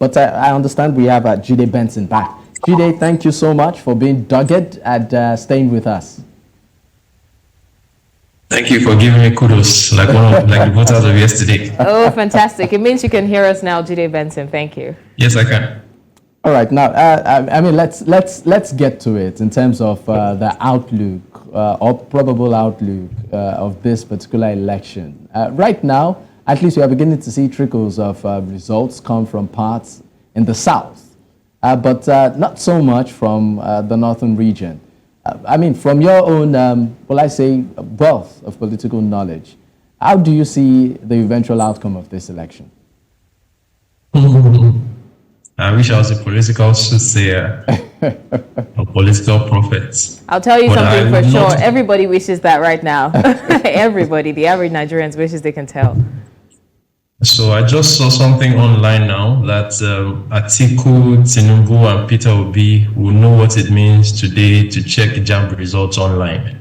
But I understand we have Jide Benson back. Jide, thank you so much for being dogged and staying with us. Thank you for giving me kudos, like the voters of yesterday. Oh, fantastic! It means you can hear us now, Jide Benson. Thank you. Yes, I can. All right, now I mean let's get to it in terms of the outlook or probable outlook of this particular election. Right now, at least we are beginning to see trickles of results come from parts in the south, but not so much from the northern region. I mean, from your own, wealth of political knowledge, how do you see the eventual outcome of this election? I wish I was a political soothsayer, a political prophet. I'll tell you something for sure. Everybody wishes that right now. Everybody, the average Nigerians wishes they can tell. So I just saw something online now that Atiku, Tinubu, and Peter Obi will know what it means today to check JAMB results online.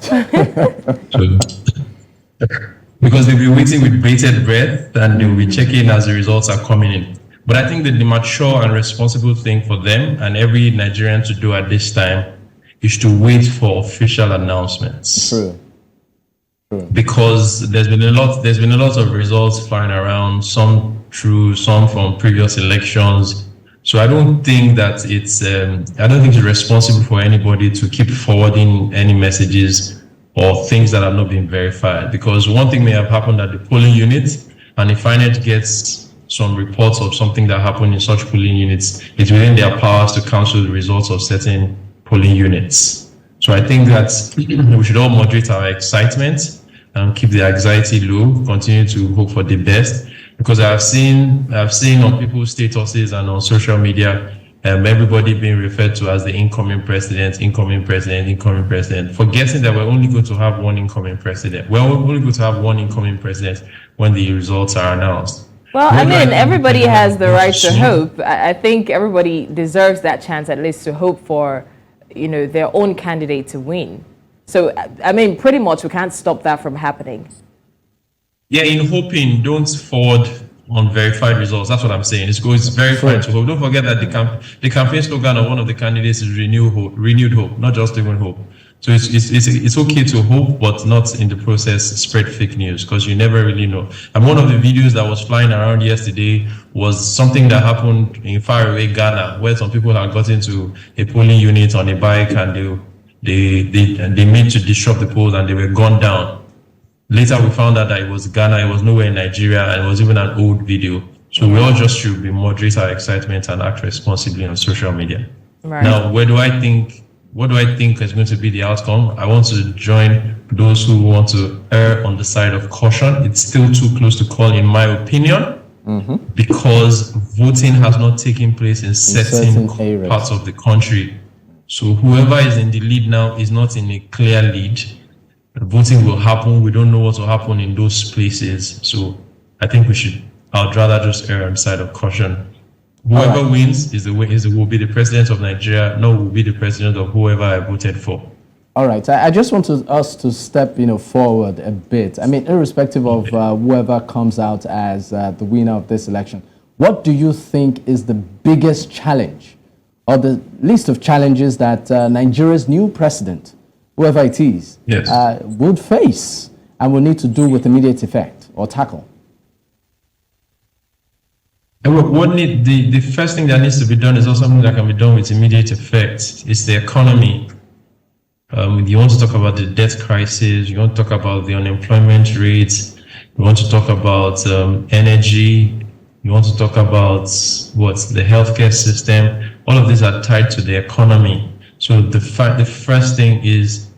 Because they'll be waiting with bated breath and they'll be checking as the results are coming in. But I think that the mature and responsible thing for them and every Nigerian to do at this time is to wait for official announcements. True. Because there's been a lot of results flying around, some true, some from previous elections. So I don't think that it's responsible for anybody to keep forwarding any messages or things that have not been verified. Because one thing may have happened at the polling unit, and if INEC gets some reports of something that happened in such polling units, it's within their powers to cancel the results of certain polling units. So I think that we should all moderate our excitement and keep the anxiety low, continue to hope for the best. Because I've seen on people's statuses and on social media, everybody being referred to as the incoming president, forgetting that we're only going to have one incoming president. We're only going to have one incoming president when the results are announced. Well, I mean, everybody has the right to hope. I think everybody deserves that chance, at least, to hope for, their own candidate to win. So, I mean, pretty much we can't stop that from happening. Yeah, in hoping, don't forward unverified results. That's what I'm saying. It's very fine to hope. Don't forget that the campaign slogan of one of the candidates is renewed hope, not just even hope. So it's okay to hope, but not in the process spread fake news, because you never really know. And one of the videos that was flying around yesterday was something that happened in faraway Ghana, where some people had got into a polling unit on a bike and they made to disrupt the polls and they were gunned down. Later we found out that it was Ghana, it was nowhere in Nigeria, and it was even an old video. So we all just should be moderate our excitement and act responsibly on social media. Right. Now, what do I think is going to be the outcome? I want to join those who want to err on the side of caution. It's still too close to call, in my opinion, because voting has not taken place in certain parts of the country. So whoever is in the lead now is not in a clear lead. Voting will happen. We don't know what will happen in those places. So I think I'd rather just err on the side of caution. Whoever wins will be the president of Nigeria, will be the president of whoever I voted for. All right. I just want us to step forward a bit. I mean, irrespective of whoever comes out as the winner of this election, what do you think is the biggest challenge or the list of challenges that Nigeria's new president, whoever it is, would face and will need to do with immediate effect or tackle? And the first thing that needs to be done is also something that can be done with immediate effect. It's the economy. You want to talk about the debt crisis, you want to talk about the unemployment rate, you want to talk about energy, you want to talk about the healthcare system. All of these are tied to the economy. So the first thing is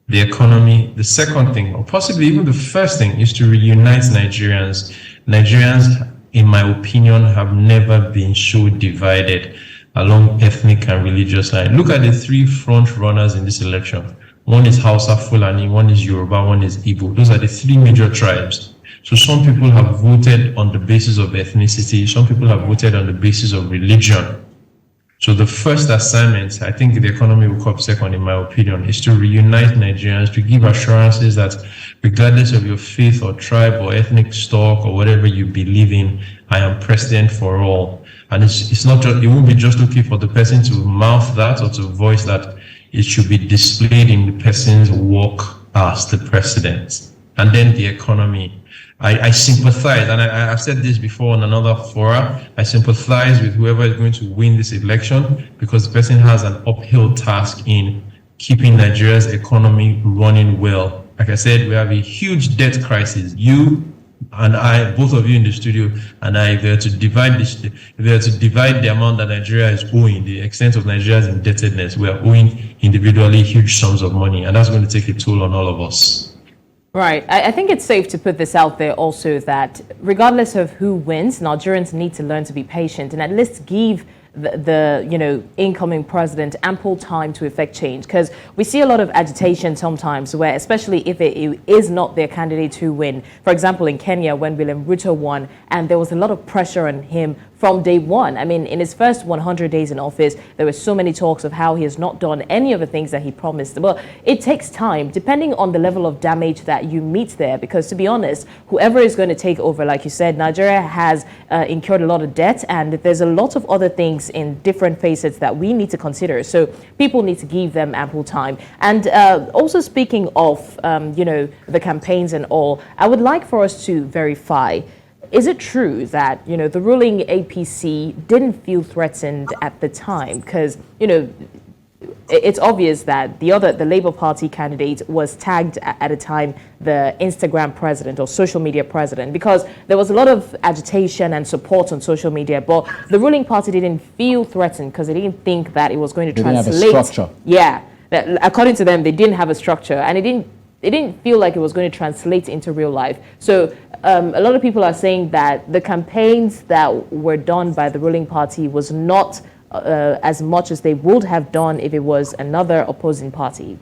the economy. The second thing, or possibly even the first thing, is to reunite Nigerians. Nigerians, in my opinion, have never been so divided along ethnic and religious lines. Look at the three front runners in this election. One is Hausa Fulani, one is Yoruba, one is Igbo. Those are the three major tribes. So some people have voted on the basis of ethnicity, some people have voted on the basis of religion. So the first assignment, I think the economy will come second, in my opinion, is to reunite Nigerians, to give assurances that regardless of your faith or tribe or ethnic stock or whatever you believe in, I am president for all. And it's not just, it won't be just looking for the person to mouth that or to voice that. It should be displayed in the person's work as the president. And then the economy. I sympathize, and I've said this before on another fora, I sympathize with whoever is going to win this election, because the person has an uphill task in keeping Nigeria's economy running well. Like I said, we have a huge debt crisis. You and I, both of you in the studio, and I, if we are to divide the amount that Nigeria is owing, the extent of Nigeria's indebtedness, we are owing individually huge sums of money, and that's going to take a toll on all of us. Right. I think it's safe to put this out there also that regardless of who wins, Nigerians need to learn to be patient and at least give the incoming president ample time to effect change, because we see a lot of agitation sometimes where, especially if it is not their candidate who win. For example, in Kenya, when William Ruto won, and there was a lot of pressure on him from day one. I mean, in his first 100 days in office, there were so many talks of how he has not done any of the things that he promised. Well, it takes time, depending on the level of damage that you meet there, because to be honest, whoever is going to take over, like you said, Nigeria has incurred a lot of debt, and there's a lot of other things in different facets that we need to consider. So people need to give them ample time. And also speaking of, the campaigns and all, I would like for us to verify, is it true that, the ruling APC didn't feel threatened at the time? Because, it's obvious that the Labour Party candidate was tagged at a time the Instagram president or social media president, because there was a lot of agitation and support on social media, but the ruling party didn't feel threatened because they didn't think that it was going to translate. They didn't have a structure. Yeah. According to them, they didn't have a structure, and it didn't feel like it was going to translate into real life. So a lot of people are saying that the campaigns that were done by the ruling party was not as much as they would have done if it was another opposing party.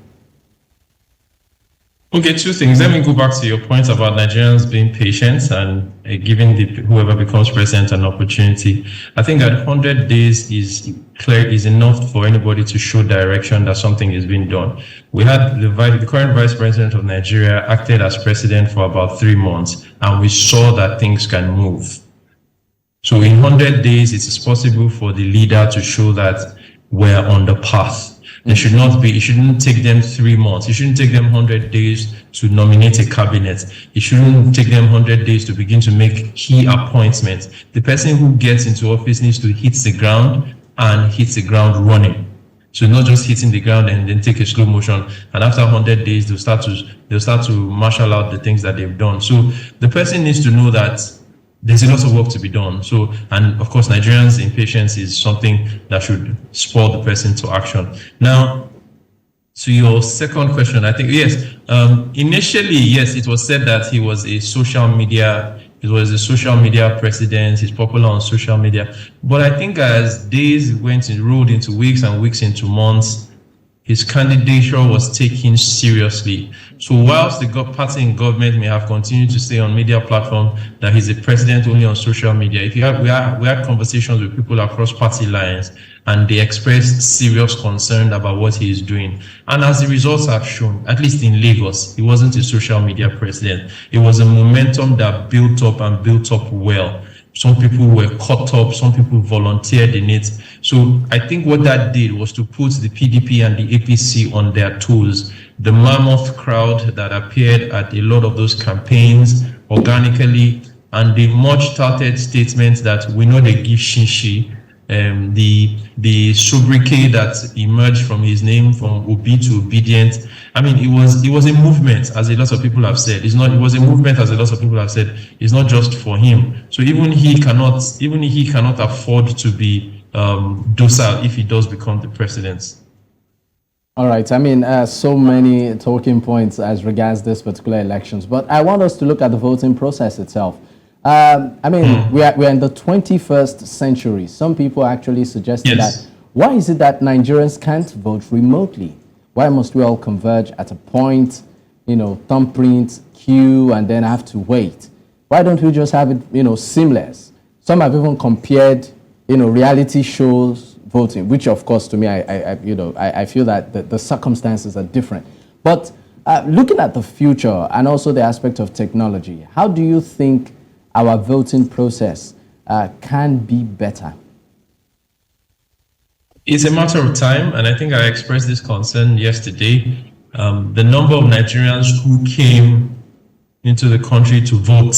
Okay, two things. Let me go back to your point about Nigerians being patient and giving whoever becomes president an opportunity. I think that 100 days is enough for anybody to show direction that something is being done. We had the current vice president of Nigeria acted as president for about 3 months, and we saw that things can move. So in 100 days, it is possible for the leader to show that we're on the path. It shouldn't take them 3 months. It shouldn't take them 100 days to nominate a cabinet. It shouldn't take them 100 days to begin to make key appointments. The person who gets into office needs to hit the ground and hit the ground running. So not just hitting the ground and then take a slow motion. And after 100 days, they'll start to marshal out the things that they've done. So the person needs to know that there's a lot of work to be done. So, and of course, Nigerians' impatience is something that should spur the person to action. Now, to your second question, I think, yes, initially, yes, it was said that he was a social media president, he's popular on social media. But I think as days rolled into weeks and weeks into months, his candidature was taken seriously. So whilst the party in government may have continued to say on media platform that he's a president only on social media, we had conversations with people across party lines, and they expressed serious concern about what he is doing. And as the results have shown, at least in Lagos, he wasn't a social media president. It was a momentum that built up well. Some people were caught up, some people volunteered in it. So I think what that did was to put the PDP and the APC on their toes. The mammoth crowd that appeared at a lot of those campaigns organically, and the much touted statements that we know they give shishi, the sobriquet that emerged from his name, from Obi to Obedient. I mean, it was a movement, as a lot of people have said. It was a movement, as a lot of people have said. It's not just for him. So even he cannot afford to be docile if he does become the president. All right. I mean, so many talking points as regards this particular elections, but I want us to look at the voting process itself. We're in the 21st century. Some people actually suggested that why is it that Nigerians can't vote remotely? Why must we all converge at a point, thumbprint, queue, and then have to wait? Why don't we just have it, seamless? Some have even compared, reality shows voting, which of course to me, I feel that the circumstances are different. But looking at the future and also the aspect of technology, how do you think our voting process can be better? It's a matter of time, and I think I expressed this concern yesterday. The number of Nigerians who came into the country to vote.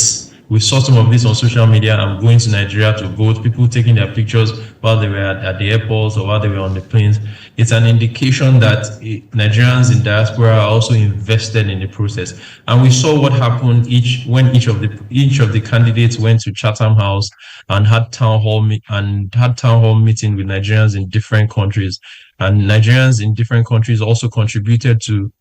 We saw some of this on social media. I'm going to Nigeria to vote. People taking their pictures while they were at the airports or while they were on the planes. It's an indication that Nigerians in diaspora are also invested in the process. And we saw what happened when each of the candidates went to Chatham House and had town hall meeting with Nigerians in different countries. And Nigerians in different countries also contributed to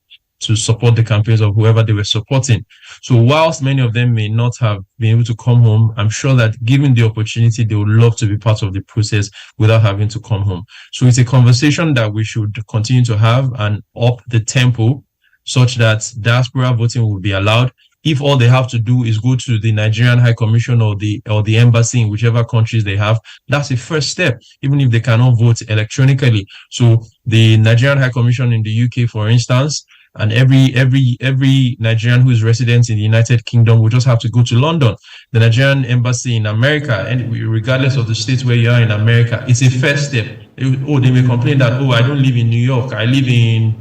support the campaigns of whoever they were supporting. So whilst many of them may not have been able to come home, I'm sure that given the opportunity, they would love to be part of the process without having to come home. So it's a conversation that we should continue to have and up the tempo such that diaspora voting will be allowed. If all they have to do is go to the Nigerian High Commission or the embassy in whichever countries they have, that's a first step, even if they cannot vote electronically. So the Nigerian High Commission in the UK, for instance, and every Nigerian who is resident in the United Kingdom will just have to go to London. The Nigerian embassy in America, and regardless of the state where you are in America, it's a first step. They may complain that, I don't live in New York. I live in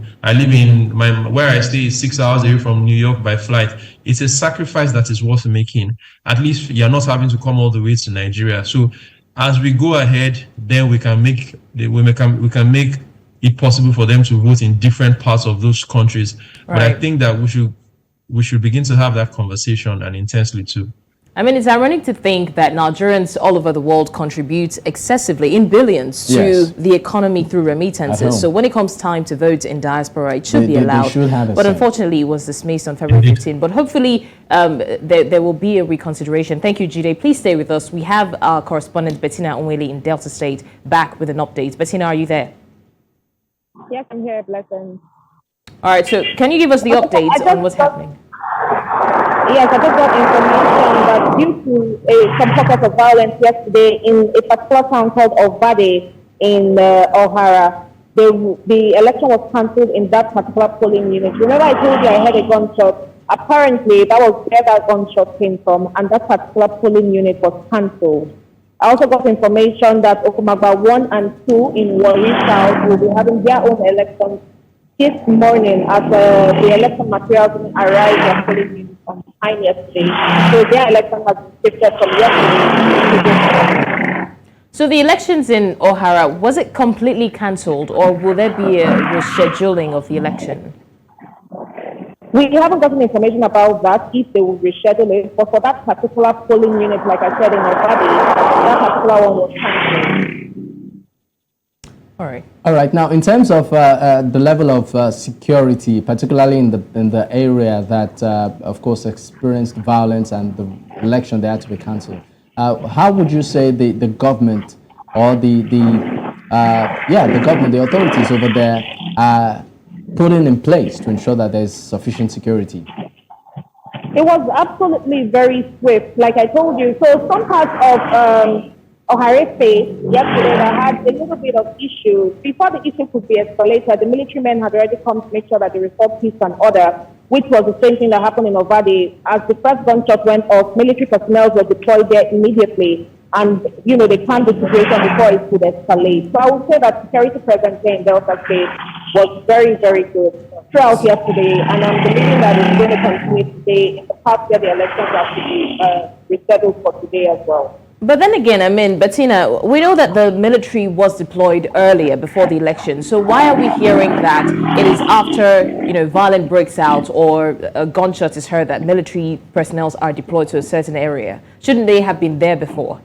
where I stay is 6 hours away from New York by flight. It's a sacrifice that is worth making. At least you're not having to come all the way to Nigeria. So as we go ahead, then we can make it possible for them to vote in different parts of those countries. Right. But I think that we should begin to have that conversation, and intensely too. I mean, it's ironic to think that Nigerians all over the world contribute excessively in billions to the economy through remittances. So when it comes time to vote in diaspora, it should be allowed. But unfortunately, it was dismissed on February 15. But hopefully, there will be a reconsideration. Thank you, Jide. Please stay with us. We have our correspondent, Bettina Onweli in Delta State, back with an update. Bettina, are you there? Yes, I'm here, Blessing. All right, so can you give us the update on what's happening? Yes, I just got information that due to some pockets of violence yesterday in a particular town called Ovade in Ohara, the election was cancelled in that particular polling unit. Remember I told you I heard a gunshot? Apparently, that was where that gunshot came from, and that particular polling unit was cancelled. I also got information that Okumagba 1 and 2 in Warri South will be having their own elections this morning as the election materials arrived at polling units on time yesterday. So their election has shifted from yesterday to this morning. So the elections in Ohara, was it completely cancelled, or will there be a rescheduling of the election? We haven't gotten information about that, if they will reschedule it, but for that particular polling unit, like I said in Obadi, that particular one was cancelled. All right. Now, in terms of the level of security, particularly in the area that, of course, experienced violence and the election they had to be cancelled, how would you say the government or the government, the authorities over there are putting in place to ensure that there's sufficient security? It was absolutely very swift, like I told you. So some parts of Ohare State yesterday that had a little bit of issue. Before the issue could be escalated, the military men had already come to make sure that they restored peace and order, which was the same thing that happened in Ovadi. As the first gunshot went off, military personnel were deployed there immediately, and they calmed the situation before it could escalate. So I would say that security presence in Delta State was very, very good throughout yesterday, and I'm believing that it's going to continue today in the past where the elections have to be rescheduled for today as well. But then again, I mean, Bettina, we know that the military was deployed earlier before the election. So why are we hearing that it is after, violence breaks out or a gunshot is heard that military personnel are deployed to a certain area? Shouldn't they have been there before?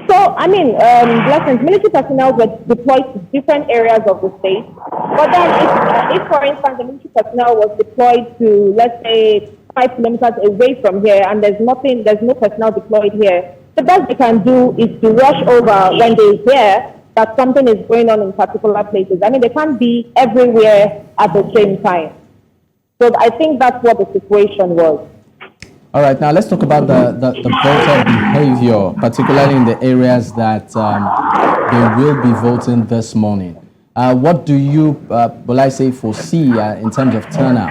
So, I mean, Blessings, military personnel were deployed to different areas of the state. But then if for instance, the military personnel was deployed to, let's say, 5 kilometers away from here, and there's no personnel deployed here, the best they can do is to rush over when they hear that something is going on in particular places. I mean, they can't be everywhere at the same time. So I think that's what the situation was. All right, now let's talk about the voter behavior, particularly in the areas that they will be voting this morning. What do you, will I say, foresee in terms of turnout?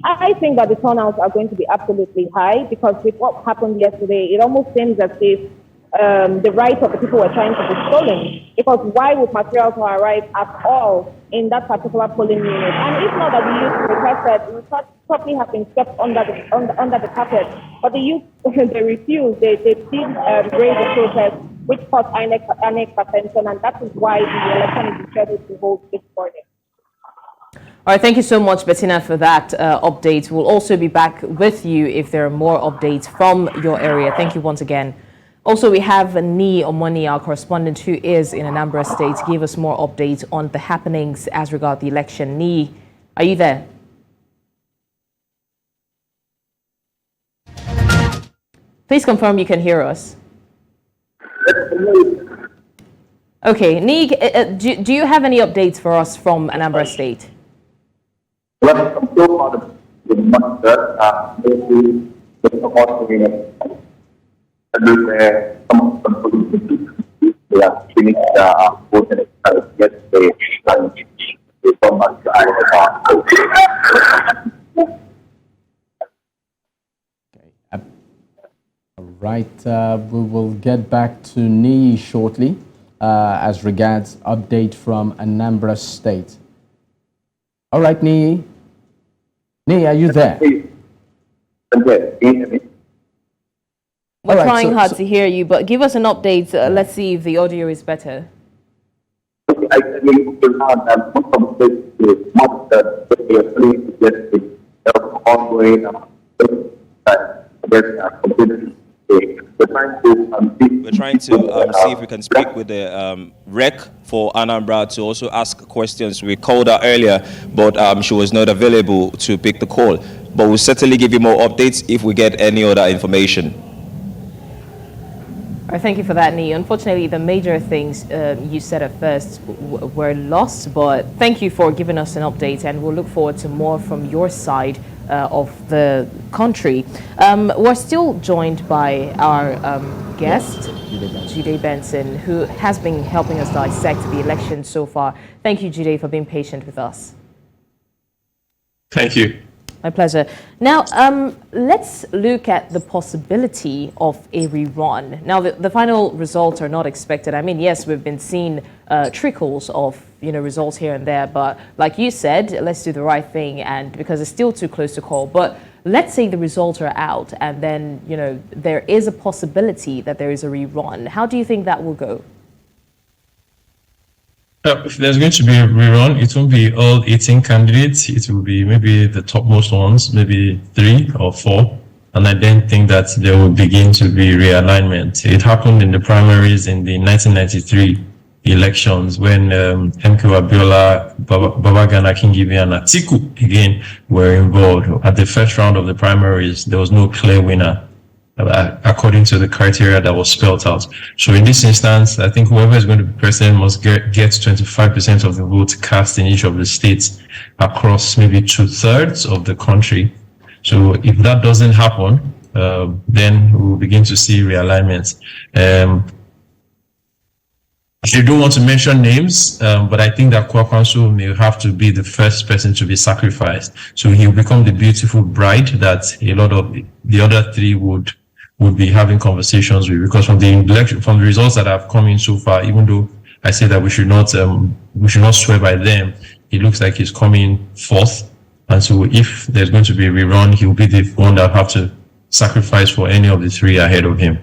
I think that the turnouts are going to be absolutely high because with what happened yesterday, it almost seems as if the rights of the people were trying to be stolen. Because why would materials arrive at all in that particular polling unit? And it's not that the youth requested, it would probably have been swept under the carpet. But the youth, they refused. They did raise the protest, which caused INEC attention, and that is why the election is scheduled to hold this morning. All right, thank you so much, Bettina, for that update. We'll also be back with you if there are more updates from your area. Thank you once again. Also, we have Ni Omoni, our correspondent who is in Anambra State, to give us more updates on the happenings as regard the election. Ni, are you there? Please confirm you can hear us. Okay, Ni, do you have any updates for us from Anambra State? Well, so far, the monster, some of the they are finished voting yesterday. All right, we will get back to Ni shortly as regards update from Anambra State. All right, Ni. Ni, are you there? We're trying hard to hear you, but give us an update. Let's see if the audio is better. We're trying to see if we can speak with the rec for Anambra to also ask questions. We called her earlier, but she was not available to pick the call. But we'll certainly give you more updates if we get any other information. All right, thank you for that, Ni. Unfortunately, the major things you said at first were lost, but thank you for giving us an update, and we'll look forward to more from your side of the country. We're still joined by our guest, Jide Benson, who has been helping us dissect the election so far. Thank you, Jide, for being patient with us. Thank you. My pleasure. Now, let's look at the possibility of a rerun. Now, the final results are not expected. I mean, yes, we've been seeing trickles of results here and there, but like you said, let's do the right thing, and because it's still too close to call. But let's say the results are out, and then there is a possibility that there is a rerun. How do you think that will go? If there's going to be a rerun, it won't be all 18 candidates. It will be maybe the topmost ones, maybe 3 or 4. And I then think that there will begin to be realignment. It happened in the primaries in the 1993 elections when MK Abiola, Babagana Kingibe, and Atiku again were involved. At the first round of the primaries, there was no clear winner according to the criteria that was spelled out. So in this instance, I think whoever is going to be president must get 25% of the votes cast in each of the states across maybe 2/3 of the country. So if that doesn't happen, then we will begin to see realignments. I don't want to mention names, but I think that Kwakwanso may have to be the first person to be sacrificed. So he'll become the beautiful bride that a lot of the other 3 would be having conversations with, because from the election, from the results that have come in so far, even though I say that we should not swear by them, it looks like he's coming 4th. And so if there's going to be a rerun, he'll be the one that will have to sacrifice for any of the 3 ahead of him.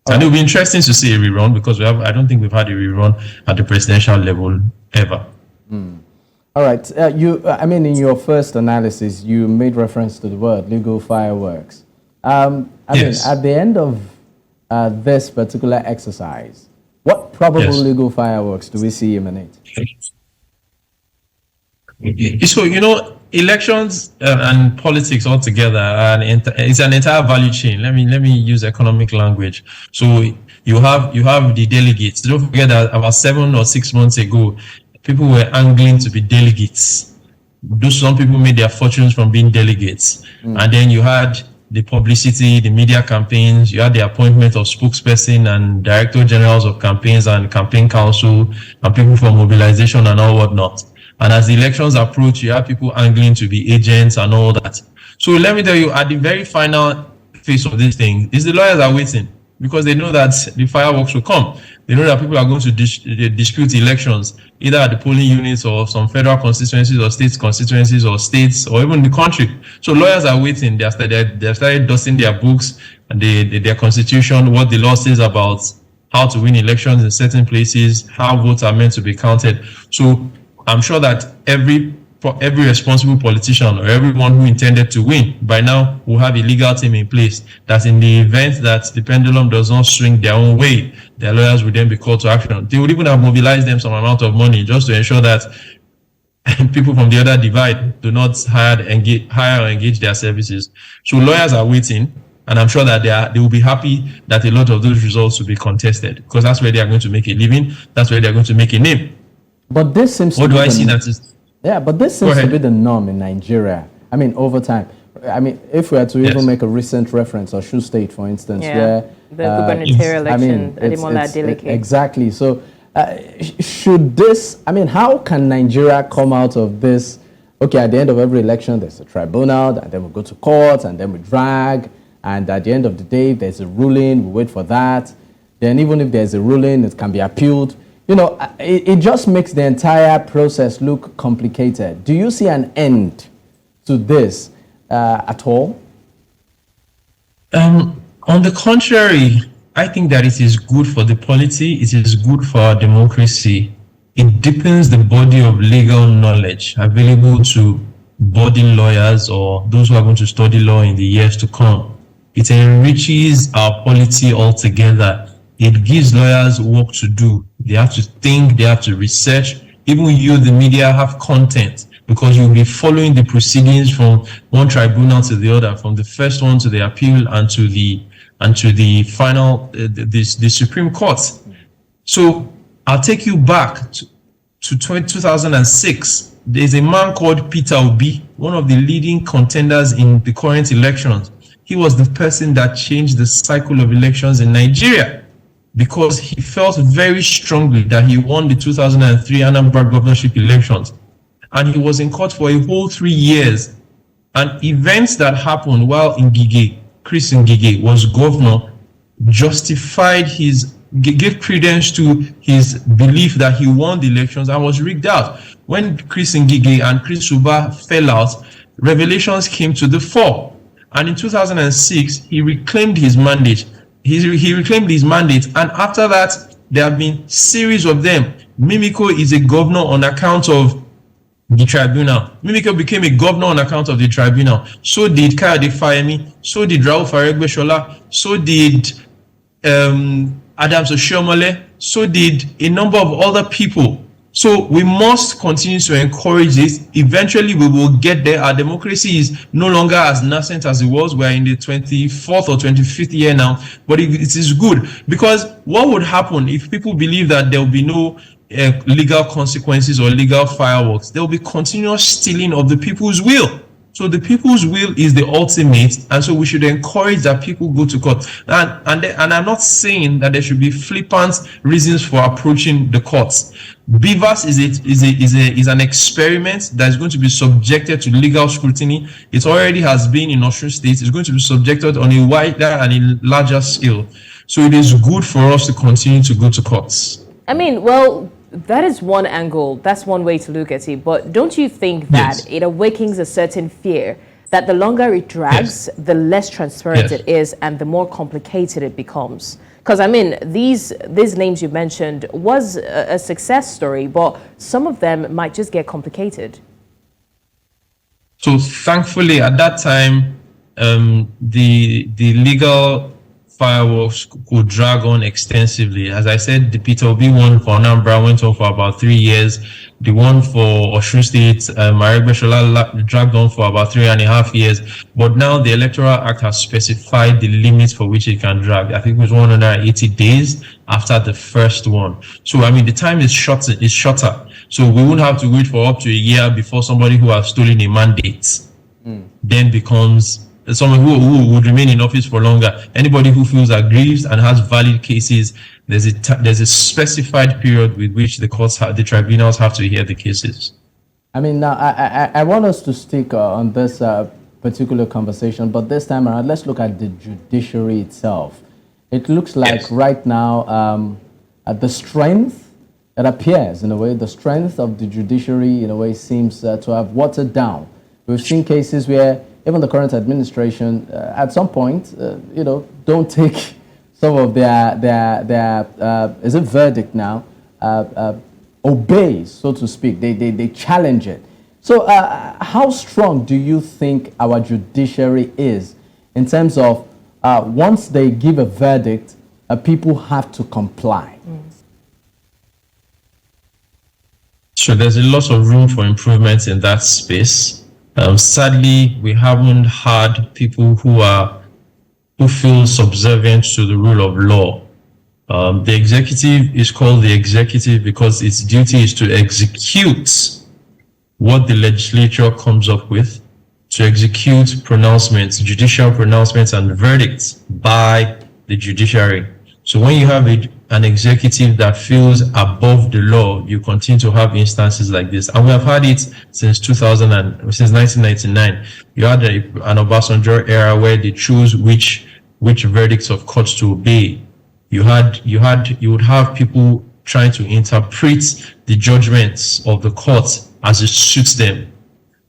And it'll be interesting to see a rerun, because I don't think we've had a rerun at the presidential level ever. All right. I mean, in your first analysis, you made reference to the word legal fireworks. Yes. At the end of this particular exercise, what probable legal fireworks do we see emanate? So, elections and politics altogether, it's an entire value chain. Let me use economic language. So you have the delegates. Don't forget that about 7 or 6 months ago, people were angling to be delegates. some people made their fortunes from being delegates. And then you had the publicity, the media campaigns, you had the appointment of spokesperson and director generals of campaigns and campaign council and people for mobilization and all whatnot. And as the elections approach, you have people angling to be agents and all that. So let me tell you, at the very final phase of this thing, is the lawyers are waiting because they know that the fireworks will come. They know that people are going to dispute elections, either at the polling units or some federal constituencies or state constituencies or states or even the country. So lawyers are waiting. They started dusting their books and their constitution, what the law says about how to win elections in certain places, how votes are meant to be counted. So I'm sure that every responsible politician or everyone who intended to win by now will have a legal team in place that in the event that the pendulum does not swing their own way, their lawyers will then be called to action. They would even have mobilized them some amount of money just to ensure that people from the other divide do not hire or engage their services. So lawyers are waiting, and I'm sure that they will be happy that a lot of those results will be contested because that's where they are going to make a living. That's where they are going to make a name. But this seems what to do be I see that is? Yeah, but this seems to be the norm in Nigeria. I mean, over time. I mean, if we are to even make a recent reference, Osun State, for instance, where the gubernatorial election, Ademola Adeleke. Exactly. So, should this? I mean, how can Nigeria come out of this? Okay, at the end of every election, there's a tribunal, and then we go to court, and then we drag, and at the end of the day, there's a ruling. We wait for that. Then, even if there's a ruling, it can be appealed. You know, it just makes the entire process look complicated. Do you see an end to this at all? On the contrary, I think that it is good for the polity. It is good for our democracy. It deepens the body of legal knowledge available to budding lawyers or those who are going to study law in the years to come. It enriches our polity altogether. It gives lawyers work to do. They have to think, they have to research. Even you, the media, have content because you'll be following the proceedings from one tribunal to the other, from the first one to the appeal and to the final, the Supreme Court. So I'll take you back to 2006. There's a man called Peter Obi, one of the leading contenders in the current elections. He was the person that changed the cycle of elections in Nigeria, because he felt very strongly that he won the 2003 Anambra governorship elections. And he was in court for a whole 3 years. And events that happened while Chris Ngige was governor, gave credence to his belief that he won the elections and was rigged out. When Chris Ngige and Chris Uba fell out, revelations came to the fore. And in 2006, he reclaimed his mandate. He reclaimed his mandate, and after that, there have been series of them. Mimiko is a governor on account of the tribunal. Mimiko became a governor on account of the tribunal. So did Kayode Fayemi. So did Rauf Aregbesola. So did Adams Oshiomhole. So did a number of other people. So we must continue to encourage this. Eventually, we will get there. Our democracy is no longer as nascent as it was. We're in the 24th or 25th year now, but it is good, because what would happen if people believe that there will be no legal consequences or legal fireworks? There will be continuous stealing of the people's will. So the people's will is the ultimate, and so we should encourage that people go to court. And I'm not saying that there should be flippant reasons for approaching the courts. Beavers is an experiment that is going to be subjected to legal scrutiny. It already has been in Osun State. It's going to be subjected on a wider and a larger scale. So it is good for us to continue to go to courts. I mean, well, that is one angle. That's one way to look at it. But don't you think that it awakens a certain fear that the longer it drags, the less transparent it is and the more complicated it becomes? Because, I mean, these names you mentioned was a success story, but some of them might just get complicated. So thankfully, at that time, the legal fireworks could drag on extensively. As I said, the Peter Obi one for Anambra went on for about 3 years. The one for Osun State, Aregbesola, dragged on for about 3.5 years. But now the Electoral Act has specified the limits for which it can drag. I think it was 180 days after the first one. So, I mean, the time is shorter. So we won't have to wait for up to a year before somebody who has stolen a mandate then becomes someone who would remain in office for longer. Anybody who feels aggrieved and has valid cases, there's a specified period with which the courts, the tribunals have to hear the cases. I mean, now I want us to stick on this particular conversation, but this time around, let's look at the judiciary itself. It looks like right now, the strength, it appears in a way, the strength of the judiciary in a way seems to have watered down. We've seen cases where even the current administration, at some point, don't take some of their is it verdict now, obeys, so to speak. They challenge it. So how strong do you think our judiciary is in terms of once they give a verdict, people have to comply? So there's a lot of room for improvement in that space. Sadly, we haven't had people who feel subservient to the rule of law. The executive is called the executive because its duty is to execute what the legislature comes up with, to execute pronouncements, judicial pronouncements and verdicts by the judiciary. So when you have an executive that feels above the law, you continue to have instances like this. And we have had it since 1999. You had an Obasanjo era where they choose which verdicts of courts to obey. You would have people trying to interpret the judgments of the courts as it suits them.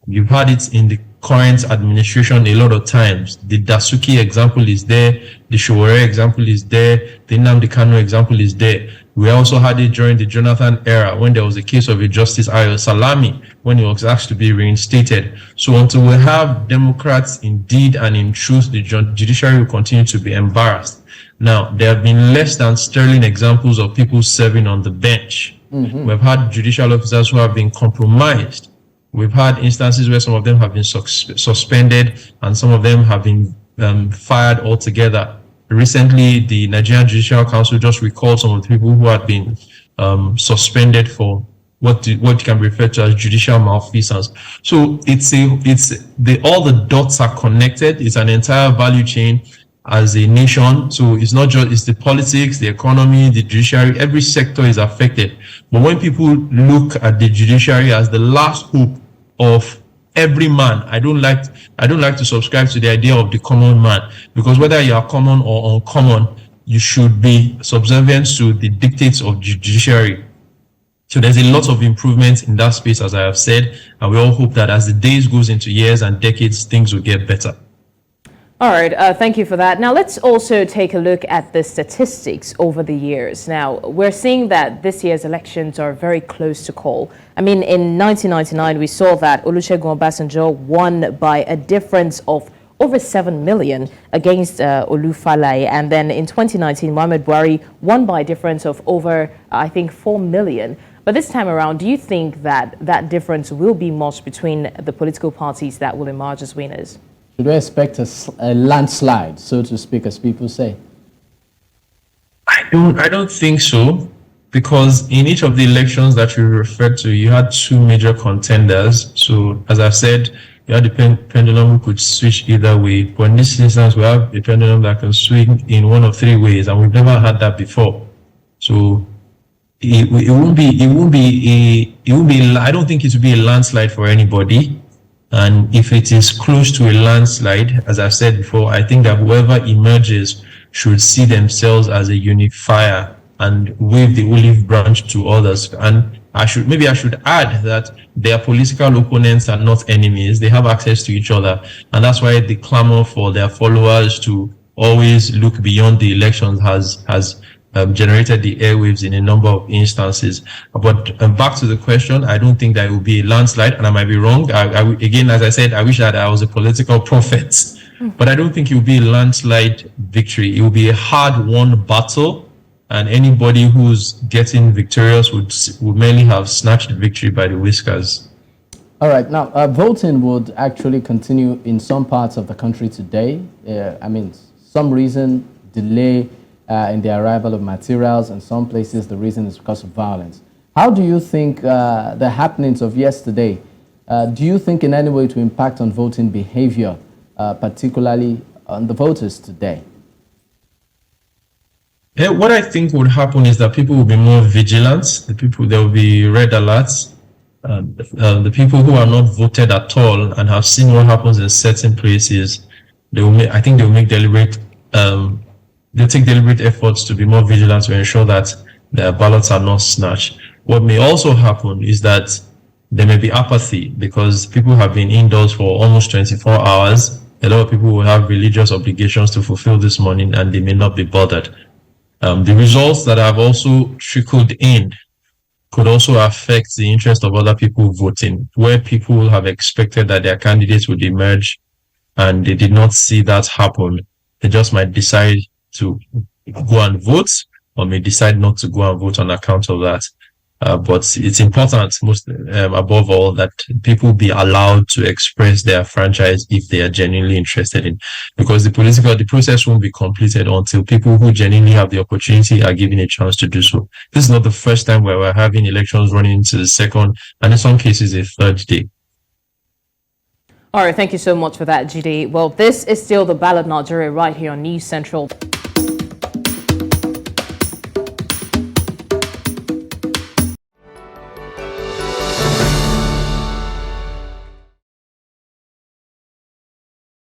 You've had it in the current administration a lot of times. The Dasuki example is there, the Showore example is there, the Nnamdi Kanu example is there. We also had it during the Jonathan era when there was a case of a Justice Ayo Salami when he was asked to be reinstated. So until we have Democrats indeed and in truth, the judiciary will continue to be embarrassed. Now, there have been less than sterling examples of people serving on the bench. We've had judicial officers who have been compromised. We've had instances where some of them have been suspended and some of them have been fired altogether. Recently, the Nigerian Judicial Council just recalled some of the people who had been suspended for what can be referred to as judicial malfeasance. So all the dots are connected. It's an entire value chain as a nation. So it's not just, it's the politics, the economy, the judiciary, every sector is affected. But when people look at the judiciary as the last hope of every man, I don't like to subscribe to the idea of the common man, because whether you are common or uncommon, you should be subservient to the dictates of judiciary. So there's a lot of improvement in that space, as I have said, and we all hope that as the days goes into years and decades, things will get better. All right, thank you for that. Now, let's also take a look at the statistics over the years. Now, we're seeing that this year's elections are very close to call. I mean, in 1999, we saw that Olusegun Obasanjo won by a difference of over 7 million against Olufalaye. And then in 2019, Muhammad Buhari won by a difference of over, I think, 4 million. But this time around, do you think that that difference will be matched between the political parties that will emerge as winners? Should we expect a landslide, so to speak, as people say? I don't think so, because in each of the elections that you referred to, you had two major contenders. So, as I've said, you had the pendulum who could switch either way. But in this instance, we have a pendulum that can swing in one of three ways, and we've never had that before. So, I don't think it will be a landslide for anybody. And if it is close to a landslide, as I've said before, I think that whoever emerges should see themselves as a unifier and wave the olive branch to others. And I should add that their political opponents are not enemies. They have access to each other. And that's why the clamor for their followers to always look beyond the elections has generated the airwaves in a number of instances. But back to the question, I don't think that it will be a landslide, and I might be wrong. Again, as I said, I wish that I was a political prophet, But I don't think it will be a landslide victory. It will be a hard-won battle, and anybody who's getting victorious would mainly have snatched the victory by the whiskers. All right. Now, voting would actually continue in some parts of the country today. I mean, some reason delay in the arrival of materials, and some places the reason is because of violence. How do you think the happenings of yesterday, do you think in any way to impact on voting behavior, particularly on the voters today? Yeah, what I think would happen is that people will be more vigilant. There will be red alerts. The people who are not voted at all and have seen what happens in certain places, I think they will make deliberate. They'll take deliberate efforts to be more vigilant to ensure that their ballots are not snatched. What may also happen is that there may be apathy because people have been indoors for almost 24 hours. A lot of people will have religious obligations to fulfill this morning, and they may not be bothered. The results that have also trickled in could also affect the interest of other people voting, where people have expected that their candidates would emerge and they did not see that happen. They just might decide to go and vote, or may decide not to go and vote on account of that. But it's important, above all, that people be allowed to express their franchise if they are genuinely interested in, because the process won't be completed until people who genuinely have the opportunity are given a chance to do so. This is not the first time where we're having elections running into the second, and in some cases, a third day. All right, thank you so much for that, Jide. Well, this is still the Ballot Nigeria right here on News Central.